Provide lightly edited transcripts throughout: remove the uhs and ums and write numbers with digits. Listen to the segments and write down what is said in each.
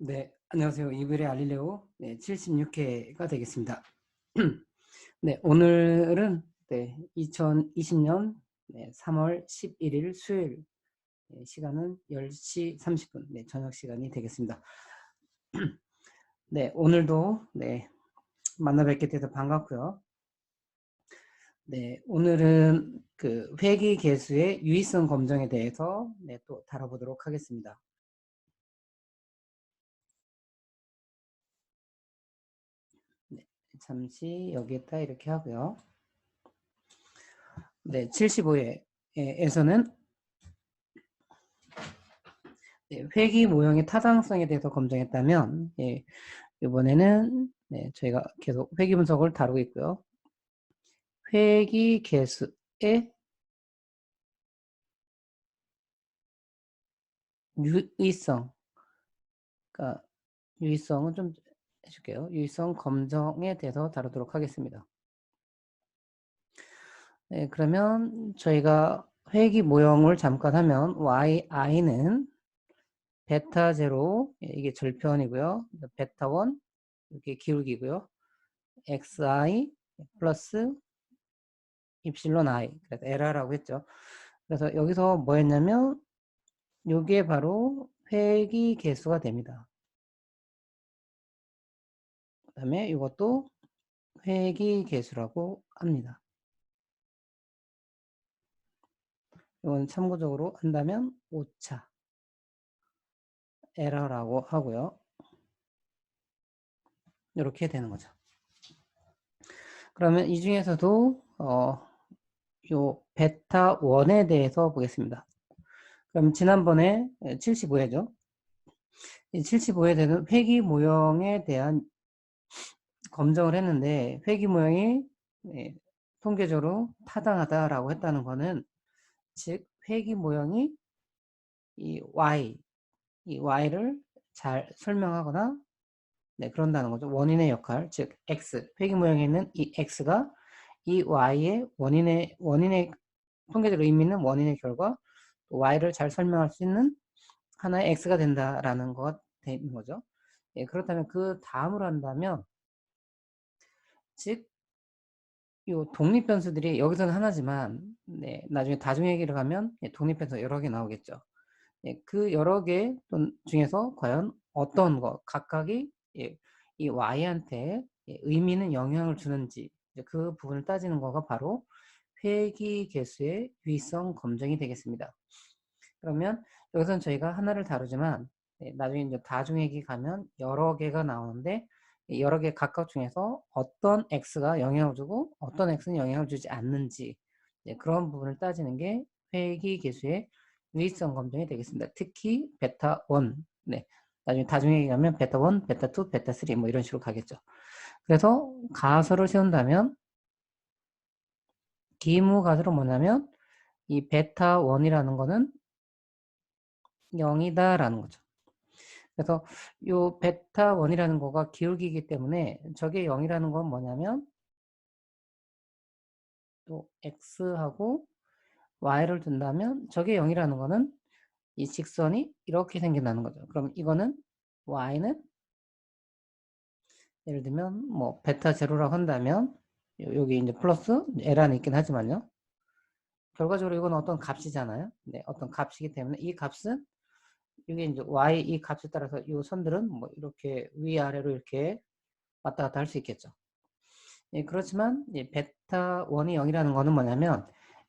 네, 안녕하세요. 이블의 알릴레오 76회가 되겠습니다. 네, 오늘은 2020년 3월 11일 수요일 시간은 10시 30분 저녁 시간이 되겠습니다. 네, 오늘도 만나 뵙게 돼서 반갑고요. 네, 오늘은 그 회귀 개수의 유의성 검정에 대해서 또 다뤄보도록 하겠습니다. 네, 잠시 여기에다 이렇게 하고요. 네, 75회에서는 회귀 모형의 타당성에 대해서 검증했다면, 이번에는 저희가 계속 회귀 분석을 다루고 있고요. 회귀 개수의 유의성, 그러니까 유의성은 좀 해줄게요. 유의성 검정에 대해서 다루도록 하겠습니다. 네, 그러면 저희가 회귀 모형을 잠깐 하면 yi는 베타 제로, 이게 절편이고요. 베타 1, 이게 기울기고요. xi 플러스 입실론 i, 그래서 에라라고 했죠. 그래서 여기서 뭐 했냐면 이게 바로 회귀 개수가 됩니다. 그 다음에 이것도 회귀 개수라고 합니다. 이건 참고적으로 한다면 오차 에러라고 하고요. 이렇게 되는 거죠. 그러면 이 중에서도 요 베타 1에 대해서 보겠습니다. 그럼 지난번에 75회죠. 75회에 대한 회귀 모형에 대한 검증을 했는데 회귀 모형이 통계적으로 타당하다라고 했다는 거는 즉 회귀 모형이 이 y를 잘 설명하거나 그런다는 거죠. 원인의 역할, 즉 x, 회귀 모형에 있는 이 x가 이 y의 원인의 통계적으로 의미 있는 원인의 결과 y를 잘 설명할 수 있는 하나의 x가 된다라는 거가 되는 거죠. 그렇다면 그 다음으로 한다면 즉 요 독립변수들이 여기서는 하나지만 나중에 다중회귀를 가면 독립변수 여러 개 나오겠죠. 그 여러 개 중에서 과연 어떤 거 각각이 이 y한테 의미 있는 영향을 주는지 그 부분을 따지는 거가 바로 회귀 개수의 유의성 검증이 되겠습니다. 그러면 여기서는 저희가 하나를 다루지만 나중에 이제 다중회귀 가면 여러 개가 나오는데 여러 개 각각 중에서 어떤 x가 영향을 주고 어떤 x는 영향을 주지 않는지 그런 부분을 따지는 게 회귀 개수의 유의성 검증이 되겠습니다. 특히 베타 1, 나중에 다중회귀 가면 베타 1, 베타 2, 베타 3 뭐 이런 식으로 가겠죠. 그래서 가설을 세운다면 기무 가설은 뭐냐면 이 베타 1이라는 거는 0이다라는 거죠. 그래서 요 베타 1이라는 거가 기울기이기 때문에 저게 0이라는 건 뭐냐면 또 x하고 y를 둔다면 저게 0이라는 거는 이 직선이 이렇게 생긴다는 거죠. 그럼 이거는 y는 예를 들면 뭐 베타 제로라고 한다면 여기 이제 플러스 l 안에 있긴 하지만요. 결과적으로 이건 어떤 값이잖아요. 어떤 값이기 때문에 이 값은 이게 이제 y 이 값에 따라서 이 선들은 뭐 이렇게 위아래로 이렇게 왔다 갔다 할 수 있겠죠. 그렇지만 베타 1이 0이라는 거는 뭐냐면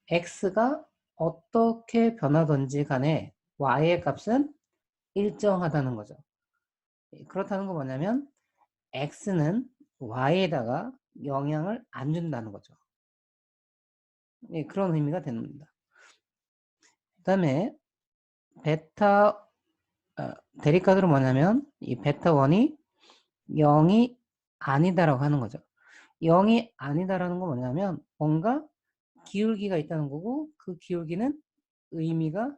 x가 어떻게 변하든지 간에 y의 값은 일정하다는 거죠. 그렇다는 건 뭐냐면 x는 y에다가 영향을 안 준다는 거죠. 그런 의미가 됩니다. 그 다음에 베타 대립각으로 뭐냐면 이 베타 1이 0이 아니다라고 하는 거죠. 0이 아니다라는 건 뭐냐면 뭔가 기울기가 있다는 거고 그 기울기는 의미가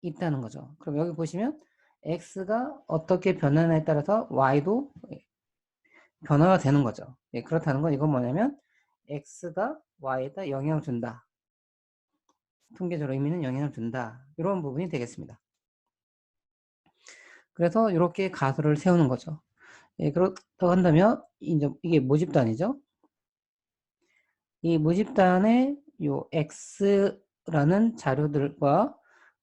있다는 거죠. 그럼 여기 보시면 x가 어떻게 변하냐에 따라서 y도 변화가 되는 거죠. 그렇다는 건 이건 뭐냐면 x가 y에다 영향을 준다. 통계적으로 의미는 영향을 준다. 이런 부분이 되겠습니다. 그래서 이렇게 가설을 세우는 거죠. 예, 그렇다고 한다면 이제 이게 모집단이죠. 이 모집단에 요 X라는 자료들과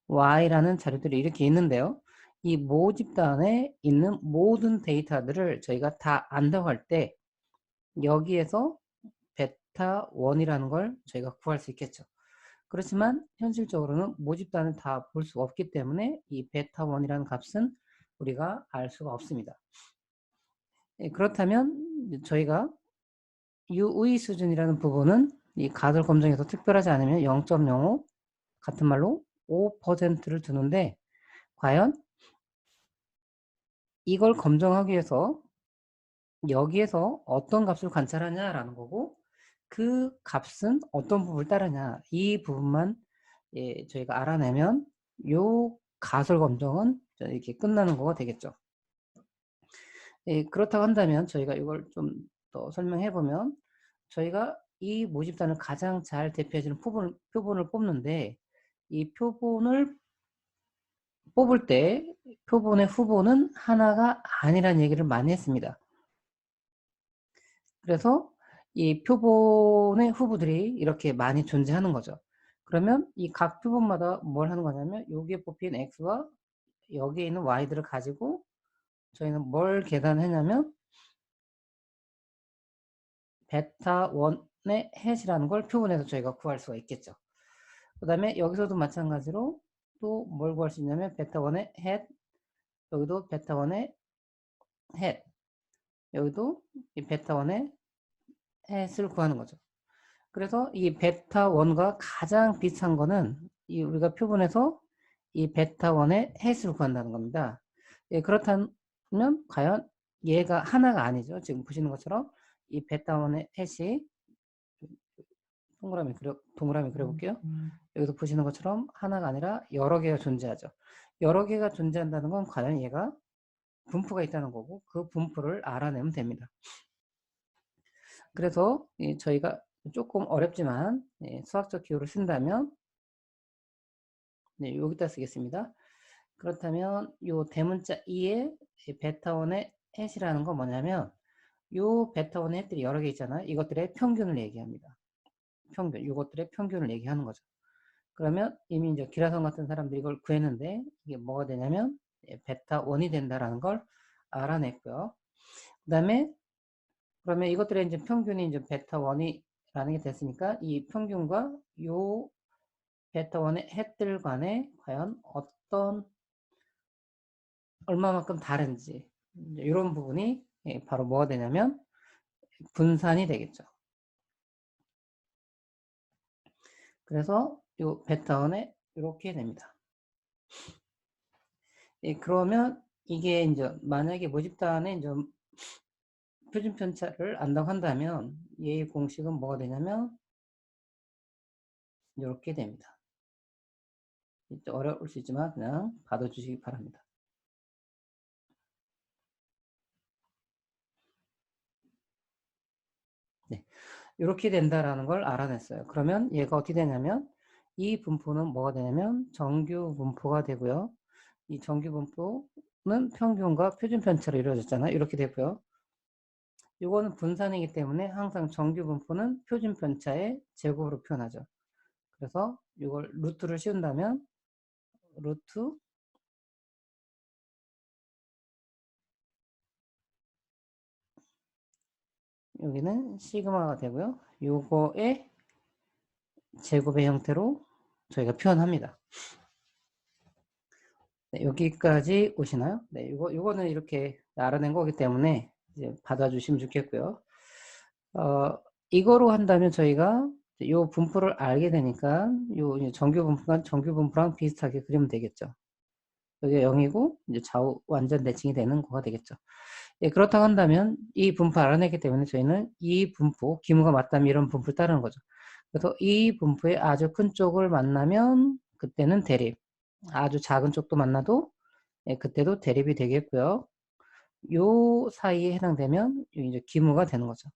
Y라는 자료들이 이렇게 있는데요. 이 모집단에 있는 모든 데이터들을 저희가 다 안다고 할 때 여기에서 베타 1이라는 걸 저희가 구할 수 있겠죠. 그렇지만 현실적으로는 모집단을 다 볼 수가 없기 때문에 이 베타 1이라는 값은 우리가 알 수가 없습니다. 예, 그렇다면 저희가 유의 수준이라는 부분은 이 가설 검정에서 특별하지 않으면 0.05 같은 말로 5%를 두는데 과연 이걸 검정하기 위해서 여기에서 어떤 값을 관찰하냐라는 거고 그 값은 어떤 부분을 따르냐 이 부분만 예, 저희가 알아내면 요 가설 검정은 이렇게 끝나는 거가 되겠죠. 예, 그렇다고 한다면 저희가 이걸 좀 더 설명해 보면 저희가 이 모집단을 가장 잘 대표해주는 표본을 뽑는데 이 표본을 뽑을 때 표본의 후보는 하나가 아니라는 얘기를 많이 했습니다. 그래서 이 표본의 후보들이 이렇게 많이 존재하는 거죠. 그러면 이 각 표본마다 뭘 하는 거냐면 여기에 뽑힌 X와 여기에 있는 Y들을 가지고 저희는 뭘 계산했냐면 베타 1의 햇이라는 걸 표본에서 저희가 구할 수가 있겠죠. 그 다음에 여기서도 마찬가지로 또 뭘 구할 수 있냐면 베타 1의 햇, 여기도 베타 1의 햇, 여기도 이 베타 1의 햇을 구하는 거죠. 그래서 이 베타 1과 가장 비슷한 거는 이 우리가 표본에서 이 베타 1의 햇을 구한다는 겁니다. 예, 그렇다면 과연 얘가 하나가 아니죠. 지금 보시는 것처럼 이 베타 1의 햇이 동그라미 그려볼게요. 여기서 보시는 것처럼 하나가 아니라 여러 개가 존재하죠. 여러 개가 존재한다는 건 과연 얘가 분포가 있다는 거고 그 분포를 알아내면 됩니다. 그래서 저희가 조금 어렵지만 수학적 기호를 쓴다면 네, 여기다 쓰겠습니다. 그렇다면 요 대문자 2에 베타1의 햇이라는 건 뭐냐면 요 베타1의 햇들이 여러 개 있잖아요. 이것들의 평균을 얘기합니다. 이것들의 평균을 얘기하는 거죠. 그러면 이미 이제 기라성 같은 사람들이 이걸 구했는데 이게 뭐가 되냐면 베타 1이 된다라는 걸 알아냈고요. 그 다음에 그러면 이것들의 이제 평균이 이제 베타 1이라는 게 됐으니까 이 평균과 요 베타 1의 햇들 간에 과연 어떤 얼마만큼 다른지 이런 부분이 바로 뭐가 되냐면 분산이 되겠죠. 그래서 요 베타 1에 이렇게 됩니다. 그러면 이게 이제 만약에 모집단에 이제 표준 편차를 안다고 한다면 얘의 공식은 뭐가 되냐면 이렇게 됩니다. 어려울 수 있지만 그냥 받아주시기 바랍니다. 네, 이렇게 된다라는 걸 알아냈어요. 그러면 얘가 어떻게 되냐면 이 분포는 뭐가 되냐면 정규 분포가 되고요. 이 정규 분포는 평균과 표준 편차로 이루어졌잖아요. 이렇게 되고요. 이거는 분산이기 때문에 항상 정규 분포는 표준 편차의 제곱으로 표현하죠. 그래서 이걸 루트를 씌운다면 루트 여기는 시그마가 되고요. 요거의 제곱의 형태로 저희가 표현합니다. 네, 여기까지 오시나요? 네, 요거는 이렇게 알아낸 거기 때문에 이제 받아주시면 좋겠고요. 이거로 한다면 저희가 요 분포를 알게 되니까 요 정규 분포가 정규 분포랑 비슷하게 그리면 되겠죠. 여기가 0이고 이제 좌우 완전 대칭이 되는 거가 되겠죠. 예, 그렇다고 한다면 이 분포 알아냈기 때문에 저희는 이 분포, 기무가 맞다면 이런 분포를 따르는 거죠. 그래서 이 분포의 아주 큰 쪽을 만나면 그때는 대립, 아주 작은 쪽도 만나도 예, 그때도 대립이 되겠고요. 요 사이에 해당되면 이제 기무가 되는 거죠.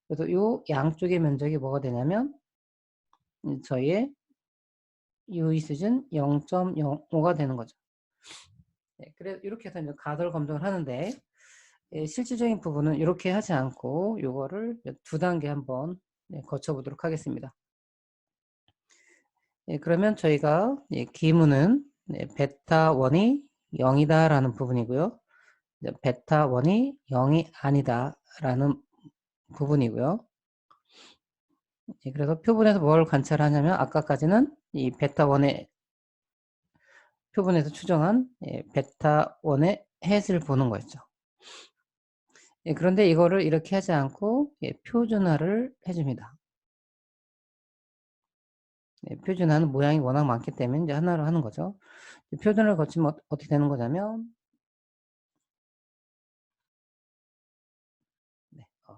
그래서 요 양쪽의 면적이 뭐가 되냐면 저희의 유의 수준 0.05가 되는 거죠. 네, 그래 이렇게 해서 이제 가설 검증을 하는데 실질적인 부분은 이렇게 하지 않고 이거를 두 단계 한번 거쳐보도록 하겠습니다. 그러면 저희가 기문은 베타 1이 0이다 라는 부분이고요. 베타 1이 0이 아니다 라는 부분이고요. 그래서 표본에서 뭘 관찰하냐면 아까까지는 이 베타 1의 표본에서 추정한 베타 1의 햇을 보는 거였죠. 그런데 이거를 이렇게 하지 않고 표준화를 해줍니다. 표준화는 모양이 워낙 많기 때문에 이제 하나로 하는 거죠. 표준을 거치면 어떻게 되는 거냐면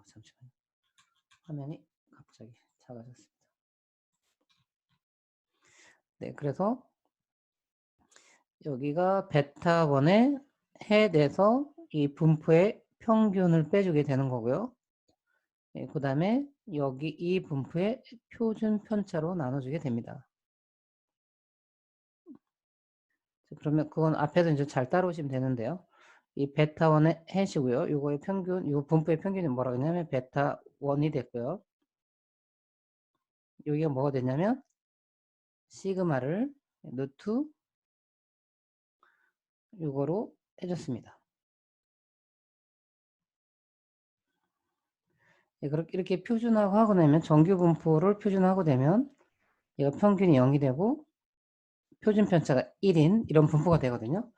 잠시만요. 화면이 갑자기 작아졌습니다. 네, 그래서 여기가 베타 1의 햇에서 이 분포의 평균을 빼주게 되는 거고요. 그 다음에 여기 이 분포의 표준 편차로 나눠주게 됩니다. 그러면 그건 앞에서 이제 잘 따라오시면 되는데요. 이 베타 1의 햇이고요. 이거의 평균, 이 분포의 평균이 뭐라고 했냐면 베타 1이 됐고요. 여기가 뭐가 됐냐면 시그마를 루트 이거로 해줬습니다. 이렇게 표준화하고 나면 정규 분포를 표준화하고 되면 얘가 평균이 0이 되고 표준 편차가 1인 이런 분포가 되거든요.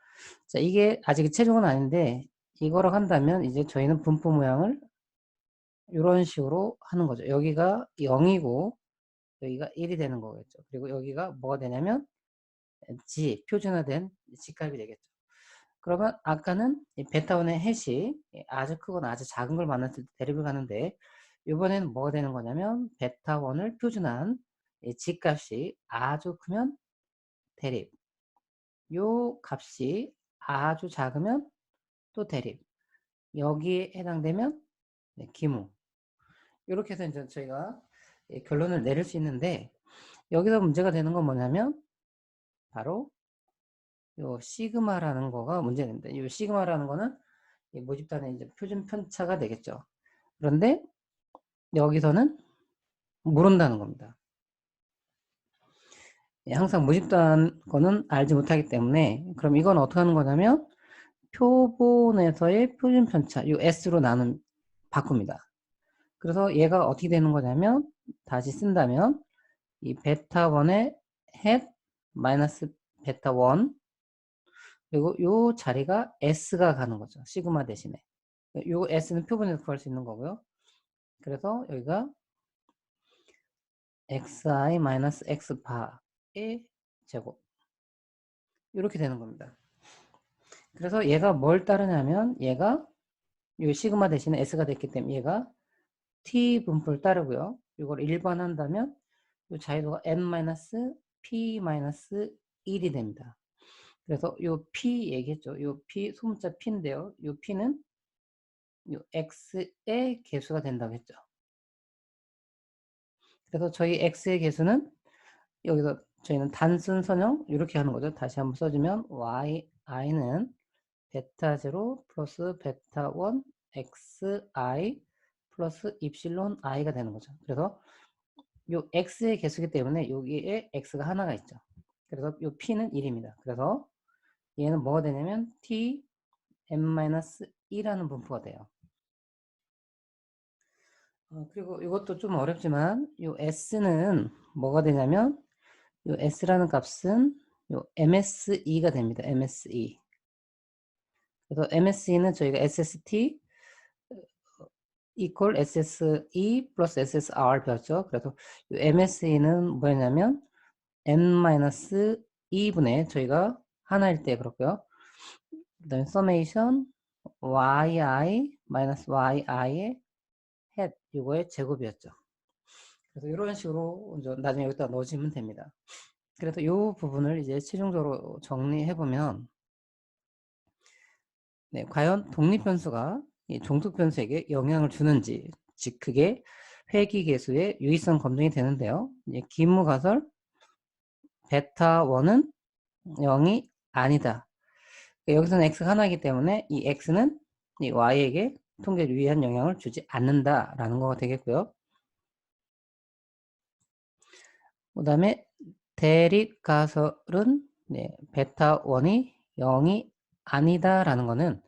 자, 이게 아직 최종은 아닌데 이거로 한다면 이제 저희는 분포 모양을 이런 식으로 하는 거죠. 여기가 0이고 여기가 1이 되는 거겠죠. 그리고 여기가 뭐가 되냐면 G, 표준화된 G값이 되겠죠. 그러면 아까는 베타1의 햇이 아주 크거나 아주 작은 걸 만났을 때 대립을 가는데 이번에는 뭐가 되는 거냐면 베타1을 표준한 G값이 아주 크면 대립, 요 값이 아주 작으면 또 대립, 여기에 해당되면 기무. 이렇게 해서 이제 저희가 결론을 내릴 수 있는데 여기서 문제가 되는 건 뭐냐면 바로 요 시그마라는 거가 문제가 됩니다. 요 시그마라는 거는 모집단의 이제 표준 편차가 되겠죠. 그런데 여기서는 모른다는 겁니다. 항상 모집단 거는 알지 못하기 때문에 그럼 이건 어떻게 하는 거냐면 표본에서의 표준 편차 요 S로 바꿉니다. 그래서 얘가 어떻게 되는 거냐면 다시 쓴다면 이 베타 1의 햇 마이너스 베타 1 그리고 요 자리가 S가 가는 거죠. 시그마 대신에. 요 S는 표본에서 구할 수 있는 거고요. 그래서 여기가 xi-x바의 제곱 이렇게 되는 겁니다. 그래서 얘가 뭘 따르냐면 얘가 요 시그마 대신에 S가 됐기 때문에 얘가 T 분포를 따르고요. 이걸 일반한다면 요 자유도가 n-p-1이 됩니다. 그래서 요 p 얘기했죠. 요 p 소문자 p인데요. 요 p는 요 x의 개수가 된다고 했죠. 그래서 저희 x의 개수는 여기서 저희는 단순 선형 이렇게 하는 거죠. 다시 한번 써주면 i는 베타 0 플러스 베타 1 xi 플러스 입실론 i가 되는 거죠. 그래서 요 x의 개수기 때문에 여기에 x가 하나가 있죠. 그래서 요 p는 1입니다. 그래서 얘는 뭐가 되냐면 t n-2라는 분포가 돼요. 그리고 이것도 좀 어렵지만 요 s는 뭐가 되냐면 요 s라는 값은 요 msE가 됩니다. mse. 그래서 mse는 저희가 sst equal sse 플러스 ssr 배웠죠. 그래서 요 mse는 뭐였냐면 n-2분의 저희가 하나일 때 그렇고요. 그 다음에 summation yi 마이너스 yi의 햇 이거의 제곱이었죠. 그래서 이런 식으로 나중에 여기다 넣어주면 됩니다. 그래서 이 부분을 이제 최종적으로 정리해 보면 과연 독립변수가 종속변수에게 영향을 주는지 즉 그게 회귀계수의 유의성 검증이 되는데요. 기무가설 베타 1은 0이 아니다. 여기서는 x가 하나이기 때문에 이 x는 이 y에게 통계를 유의한 영향을 주지 않는다라는 거가 되겠고요. 그 다음에 대립가설은 베타 1이 0이 아니다라는 거는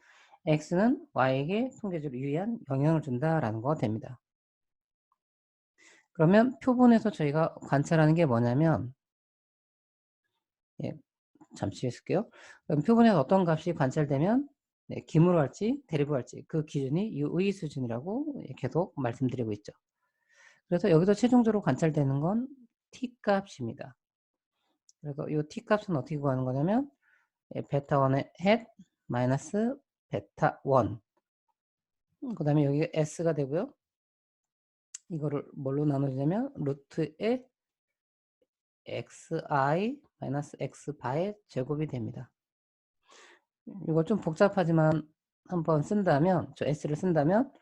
x는 y에게 통계적으로 유의한 영향을 준다라는 거가 됩니다. 그러면 표본에서 저희가 관찰하는 게 뭐냐면 잠시 있을게요. 그럼 표본에서 어떤 값이 관찰되면 기무로 할지 대립으로 할지 그 기준이 유의 수준이라고 계속 말씀드리고 있죠. 그래서 여기서 최종적으로 관찰되는 건 t 값입니다. 그래서 이 t 값은 어떻게 구하는 거냐면 베타 1의 햇 마이너스 베타 1. 그 다음에 여기가 s가 되고요. 이거를 뭘로 나누냐면 루트의 xi 마이너스 x바의 제곱이 됩니다. 이거 좀 복잡하지만 한번 쓴다면 저 s를 쓴다면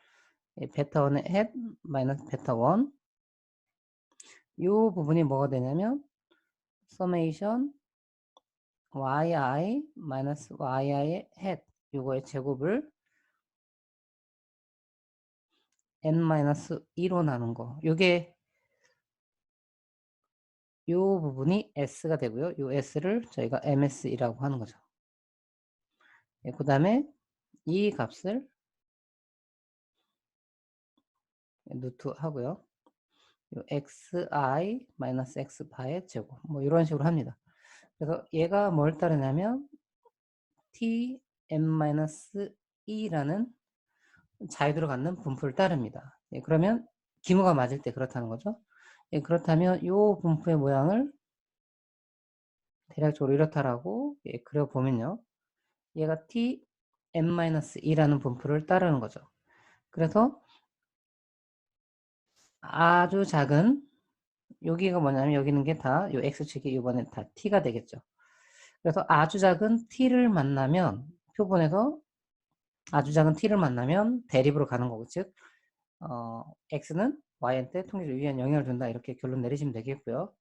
베타 1의 햇 마이너스 베타 1 이 부분이 뭐가 되냐면 서메이션 yi 마이너스 yi의 햇 이거의 제곱을 n-2로 나눈 거. 요게 요 부분이 s가 되고요. 요 s를 저희가 ms이라고 하는 거죠. 그 다음에 이 값을 루트 하고요. 요 xi 마이너스 x바의 제곱 뭐 이런 식으로 합니다. 그래서 얘가 뭘 따르냐면 tm-2라는 자유도를 갖는 분포를 따릅니다. 그러면 기무가 맞을 때 그렇다는 거죠. 그렇다면 이 분포의 모양을 대략적으로 이렇다라고 그려보면요. 얘가 tm-2라는 분포를 따르는 거죠. 그래서 아주 작은 여기가 뭐냐면 여기는 게 다 요 x축이 이번엔 다 t가 되겠죠. 그래서 아주 작은 t를 만나면 표본에서 아주 작은 t를 만나면 대립으로 가는 거고 즉 x는 y한테 통계적으로 유의한 영향을 준다 이렇게 결론 내리시면 되겠고요.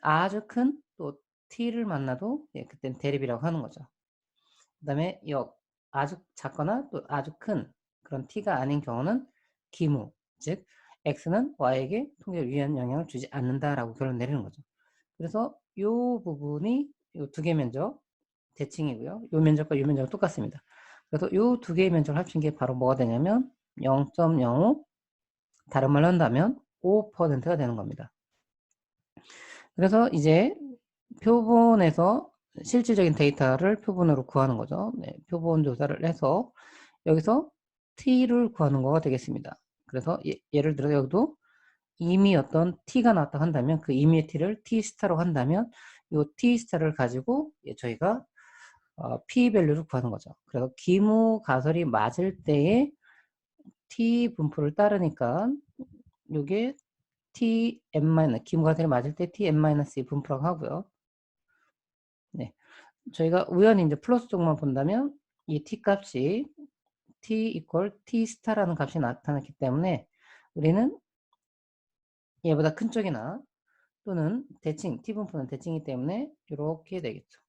아주 큰 또 t를 만나도 그때는 대립이라고 하는 거죠. 그 다음에 아주 작거나 또 아주 큰 그런 t가 아닌 경우는 기무 즉 x는 y에게 통계적으로 유의한 영향을 주지 않는다라고 결론 내리는 거죠. 그래서 이 부분이 이 두 개 면적 대칭이고요. 이 면적과 이 면적은 똑같습니다. 그래서 이 두 개의 면적을 합친 게 바로 뭐가 되냐면 0.05 다른 말로 한다면 5%가 되는 겁니다. 그래서 이제 표본에서 실질적인 데이터를 표본으로 구하는 거죠. 표본 조사를 해서 여기서 t를 구하는 거가 되겠습니다. 그래서 예를 들어 여기도 이미 어떤 t가 나왔다 한다면 그 임의의 t를 t 스타로 한다면 이 t 스타를 가지고 저희가 p 밸류를 구하는 거죠. 그래서 기무 가설이 맞을 때에 t 분포를 따르니까 이게 tm- 기무 가설이 맞을 때 tm-2 분포라고 하고요. 네. 저희가 우연히 이제 플러스 쪽만 본다면 이 t 값이 t equal t 스타라는 값이 나타났기 때문에 우리는 얘보다 큰 쪽이나 또는 대칭, t 분포는 대칭이기 때문에 이렇게 되겠죠.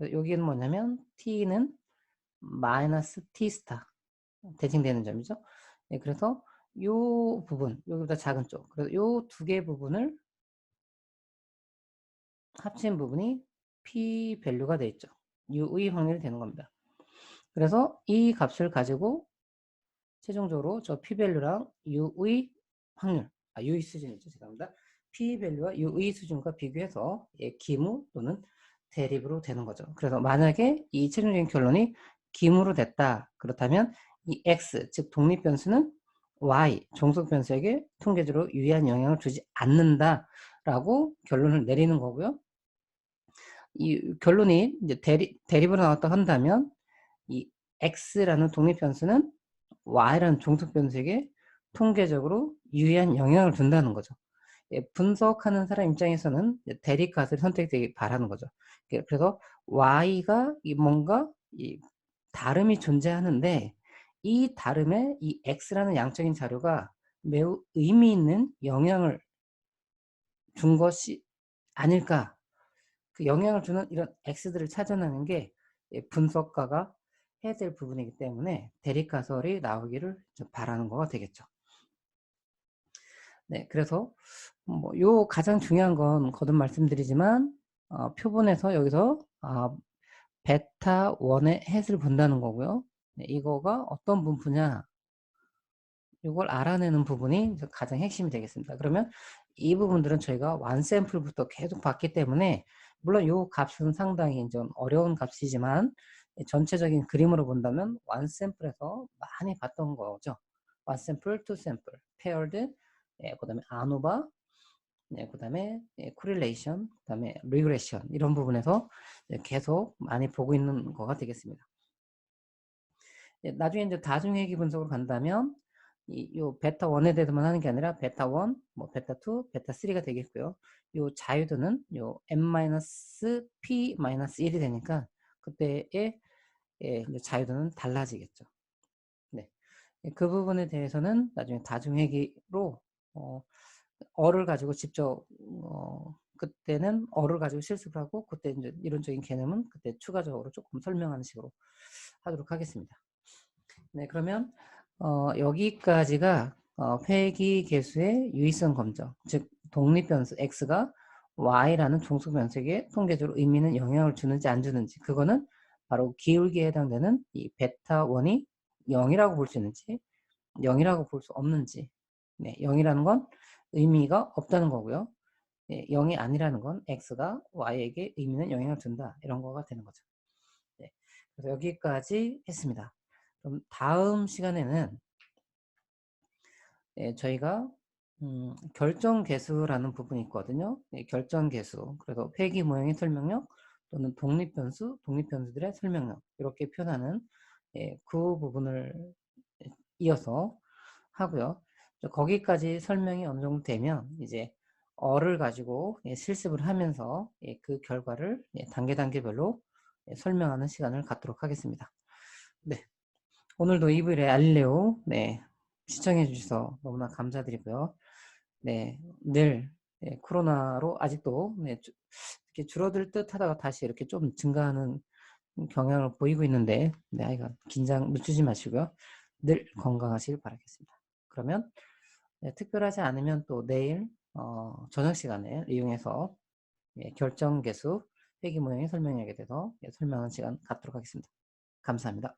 여기는 뭐냐면 t는 마이너스 t 스타 대칭되는 점이죠. 그래서 이 부분, 여기보다 작은 쪽, 그래서 이 두 개 부분을 합친 부분이 p 밸류가 되어 있죠. u의 확률이 되는 겁니다. 그래서 이 값을 가지고 최종적으로 저 p-밸류랑 u의 확률, u의 수준이죠. 죄송합니다. p-밸류와 u의 수준과 비교해서 기무 또는 대립으로 되는 거죠. 그래서 만약에 이 최종적인 결론이 기무로 됐다. 그렇다면 이 x, 즉 독립변수는 y, 종속변수에게 통계적으로 유의한 영향을 주지 않는다라고 결론을 내리는 거고요. 이 결론이 이제 대립으로 나왔다 한다면 이 x라는 독립변수는 y라는 종속변수에게 통계적으로 유의한 영향을 준다는 거죠. 분석하는 사람 입장에서는 대립값을 선택되길 바라는 거죠. 그래서 y가 뭔가 다름이 존재하는데 이 다름에 이 x라는 양적인 자료가 매우 의미 있는 영향을 준 것이 아닐까. 그 영향을 주는 이런 x들을 찾아내는 게 분석가가 해야 될 부분이기 때문에 대립가설이 나오기를 좀 바라는 거가 되겠죠. 네, 그래서 요 가장 중요한 건 거듭 말씀드리지만 표본에서 여기서 베타 1의 햇을 본다는 거고요. 네, 이거가 어떤 분포냐 이걸 알아내는 부분이 가장 핵심이 되겠습니다. 그러면 이 부분들은 저희가 완 샘플부터 계속 봤기 때문에 물론 이 값은 상당히 좀 어려운 값이지만 전체적인 그림으로 본다면 완 샘플에서 많이 봤던 거죠. 완 샘플, 투 샘플, 페어드, 그다음에 아노바, 그다음에 코릴레이션, 그다음에 리그레션 이런 부분에서 계속 많이 보고 있는 거가 되겠습니다. 나중에 이제 다중회귀 분석으로 간다면 요 베타 1에 대해서만 하는 게 아니라 베타 1, 뭐 베타 2, 베타 3가 되겠고요. 요 자유도는 요 n-p-1이 되니까 그때의 이제 자유도는 달라지겠죠. 네. 그 부분에 대해서는 나중에 다중회귀로 어를 가지고 직접 그때는 어를 가지고 실습을 하고 그때 이제 이론적인 개념은 그때 추가적으로 조금 설명하는 식으로 하도록 하겠습니다. 네, 그러면 여기까지가 회귀 계수의 유의성 검정, 즉 독립변수 x가 y라는 종속 변수에게 통계적으로 의미는 영향을 주는지 안 주는지 그거는 바로 기울기에 해당되는 이 베타 1이 0이라고 볼 수 있는지 0이라고 볼 수 없는지 네, 0이라는 건 의미가 없다는 거고요. 네, 0이 아니라는 건 x가 y에게 의미는 영향을 준다 이런 거가 되는 거죠. 네, 그래서 여기까지 했습니다. 그럼 다음 시간에는 저희가 결정 계수라는 부분이 있거든요. 결정 계수. 그래서 회귀 모형의 설명력 또는 독립변수, 독립변수들의 설명력 이렇게 표현하는 그 부분을 이어서 하고요. 거기까지 설명이 어느 정도 되면 이제 어를 가지고 실습을 하면서 그 결과를 단계 단계별로 설명하는 시간을 갖도록 하겠습니다. 네. 오늘도 이브일의 알릴레오 시청해 주셔서 너무나 감사드리고요. 네, 늘 코로나로 아직도 이렇게 줄어들 듯 하다가 다시 이렇게 좀 증가하는 경향을 보이고 있는데 아이가 긴장 늦추지 마시고요. 늘 건강하시길 바라겠습니다. 그러면 특별하지 않으면 또 내일 저녁 시간에 이용해서 결정 개수 회귀 모형의 설명에 대해서 설명하는 시간 갖도록 하겠습니다. 감사합니다.